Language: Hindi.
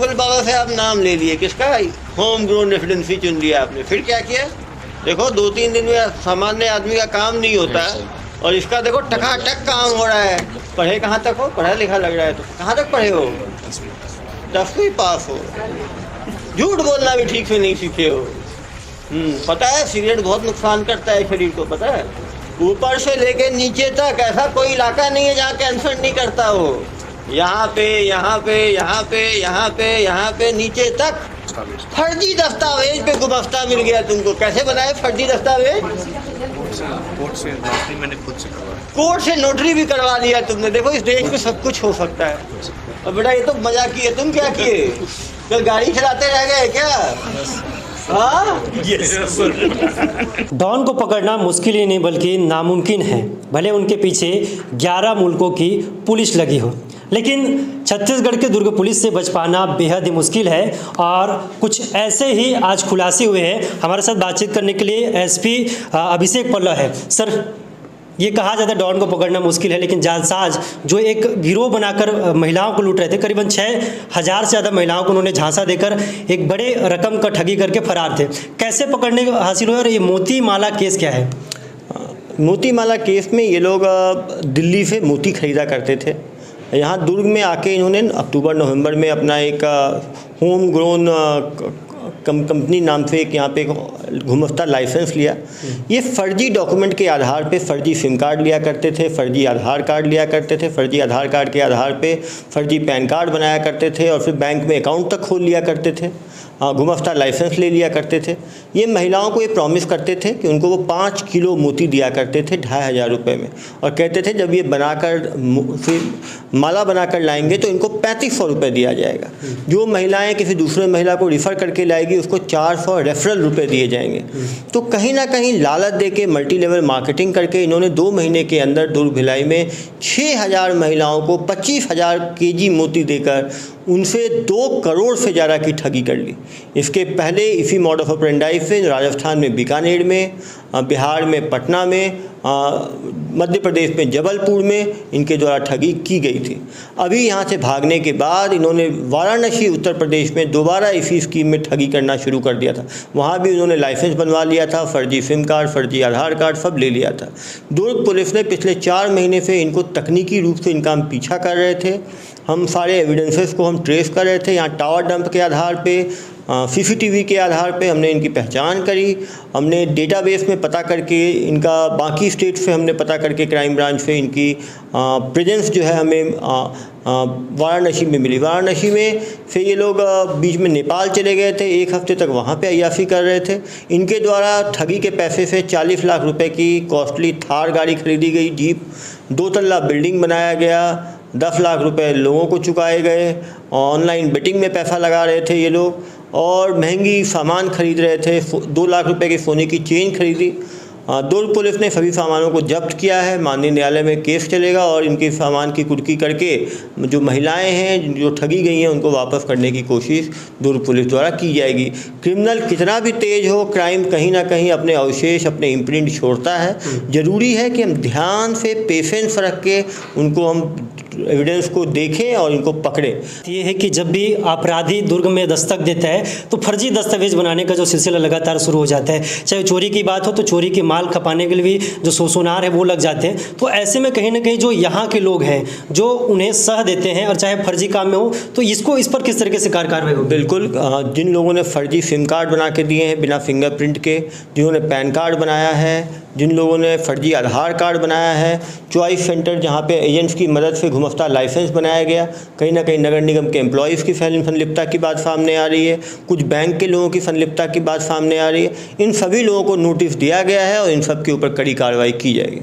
मुगल बाबा से आप नाम ले लिए, किसका? होम ग्रोन रेफिडेंसी चुन लिया आपने। फिर क्या किया? देखो 2-3 दिन में सामान्य आदमी का काम नहीं होता है, और इसका देखो टकाटक काम हो रहा है। पढ़े कहाँ तक हो? पढ़ा लिखा लग रहा है। तो कहाँ तक पढ़े हो? 10वीं पास हो। झूठ बोलना भी ठीक से नहीं सीखे हो। पता है सिगरेट बहुत नुकसान करता है शरीर को, पता है? ऊपर से लेके नीचे तक ऐसा कोई इलाका नहीं है जहाँ कैंसर नहीं करता हो। यहाँ पे, यहाँ पे, यहाँ पे, यहाँ पे, यहाँ पे, नीचे तक फर्जी दस्तावेज पे गुमफ्ता मिल गया तुमको। कैसे बनाए फर्जी दस्तावेज? कोर्ट से नोटरी मैंने खुद से करवाया। कोर्ट से नोटरी भी करवा लिया तुमने। देखो इस देश में सब कुछ हो सकता है। और बेटा ये तो मजा किए, तुम क्या किए? तो गाड़ी चलाते रह गए क्या? डॉन को पकड़ना मुश्किल ही नहीं बल्कि नामुमकिन है। भले उनके पीछे 11 मुल्कों की पुलिस लगी हो, लेकिन छत्तीसगढ़ के दुर्ग पुलिस से बच पाना बेहद ही मुश्किल है। और कुछ ऐसे ही आज खुलासे हुए हैं। हमारे साथ बातचीत करने के लिए एसपी अभिषेक पल्लव है। सर, ये कहा जाता है डॉन को पकड़ना मुश्किल है, लेकिन जालसाज जो एक गिरोह बनाकर महिलाओं को लूट रहे थे, करीबन 6000 से ज़्यादा महिलाओं को उन्होंने झांसा देकर एक बड़े रकम का ठगी करके फरार थे। कैसे पकड़ने हासिल हुए और ये मोती माला केस क्या है? मोती माला केस में ये लोग दिल्ली से मोती खरीदा करते थे। यहाँ दुर्ग में आके इन्होंने अक्टूबर-नवंबर में अपना एक होम ग्रोन कंपनी नाम से एक यहाँ पे घुमफ्ता लाइसेंस लिया। ये फर्जी डॉक्यूमेंट के आधार पे फर्जी सिम कार्ड लिया करते थे, फर्जी आधार कार्ड लिया करते थे, फर्जी आधार कार्ड के आधार पे फर्जी पैन कार्ड बनाया करते थे, और फिर बैंक में अकाउंट तक खोल लिया करते थे, घुमफ्ता लाइसेंस ले लिया करते थे। ये महिलाओं को ये प्रॉमिस करते थे कि उनको वो 5 किलो मोती दिया करते थे 2500 रुपये में, और कहते थे जब ये बनाकर फिर माला बनाकर लाएंगे तो इनको 3500 रुपये दिया जाएगा। जो महिलाएं किसी दूसरे महिला को रिफ़र करके लाएगी उसको 400 रेफरल रुपये दिए जाएंगे। तो कहीं ना कहीं लालच दे के मल्टी लेवल मार्केटिंग करके इन्होंने 2 महीने के अंदर दुर्ग भिलाई में 6000 महिलाओं को 25,000 केजी मोती देकर उनसे 2 करोड़ से ज़्यादा की ठगी कर ली। इसके पहले इसी मॉडल ऑफ ऑपरेंडाई से राजस्थान में बीकानेर में, बिहार में पटना में, मध्य प्रदेश में जबलपुर में इनके द्वारा ठगी की गई थी। अभी यहाँ से भागने के बाद इन्होंने वाराणसी उत्तर प्रदेश में दोबारा इसी स्कीम में ठगी करना शुरू कर दिया था। वहाँ भी उन्होंने लाइसेंस बनवा लिया था, फर्जी सिम कार्ड, फर्जी आधार कार्ड सब ले लिया था। दुर्ग पुलिस ने पिछले 4 महीने से इनको तकनीकी रूप से इनका हम पीछा कर रहे थे। हम सारे एविडेंसेस को हम ट्रेस कर रहे थे। यहाँ टावर डंप के आधार पे, सीसीटीवी के आधार पे हमने इनकी पहचान करी। हमने डेटाबेस में पता करके इनका बाकी स्टेट से हमने पता करके क्राइम ब्रांच से इनकी प्रेजेंस जो है हमें वाराणसी में मिली। वाराणसी में से ये लोग बीच में नेपाल चले गए थे, 1 हफ्ते तक वहाँ पे अय्याशी कर रहे थे। इनके द्वारा ठगी के पैसे से 40 लाख रुपए की कॉस्टली थार गाड़ी खरीदी गई, जीप, 2 तल्ला बिल्डिंग बनाया गया, 10 लाख रुपए लोगों को चुकाए गए। ऑनलाइन बेटिंग में पैसा लगा रहे थे ये लोग, और महंगी सामान खरीद रहे थे। 2 लाख रुपए की सोने की चेन खरीदी। दुर्ग पुलिस ने सभी सामानों को जब्त किया है। माननीय न्यायालय में केस चलेगा और इनके सामान की कुर्की करके जो महिलाएं हैं जो ठगी गई हैं उनको वापस करने की कोशिश दुर्ग पुलिस द्वारा की जाएगी। क्रिमिनल कितना भी तेज हो, क्राइम कहीं ना कहीं अपने अवशेष, अपने इम्प्रिंट छोड़ता है। ज़रूरी है कि हम ध्यान से पेशेंस रख के उनको हम एविडेंस को देखें और इनको पकड़ें। ये है कि जब भी अपराधी दुर्ग में दस्तक देता है तो फर्जी दस्तावेज बनाने का जो सिलसिला लगातार शुरू हो जाता है। चाहे चोरी की बात हो तो चोरी के माल खपाने के लिए भी जो सोनार है वो लग जाते हैं। तो ऐसे में कहीं ना कहीं जो यहाँ के लोग हैं जो उन्हें सह देते हैं, और चाहे फर्जी काम में हो, तो इस पर किस तरीके से कार्रवाई हो? बिल्कुल, जिन लोगों ने फर्जी सिम कार्ड बना के दिए हैं बिना फिंगरप्रिंट के, जिन्होंने पैन कार्ड बनाया है, जिन लोगों ने फर्जी आधार कार्ड बनाया है, चॉइस सेंटर जहाँ पे एजेंट्स की मदद से घुमफ्ता लाइसेंस बनाया गया, कहीं ना कहीं नगर निगम के एम्प्लॉयज़ की संलिप्तता की बात सामने आ रही है, कुछ बैंक के लोगों की संलिप्तता की बात सामने आ रही है। इन सभी लोगों को नोटिस दिया गया है और इन सब के ऊपर कड़ी कार्रवाई की जाएगी।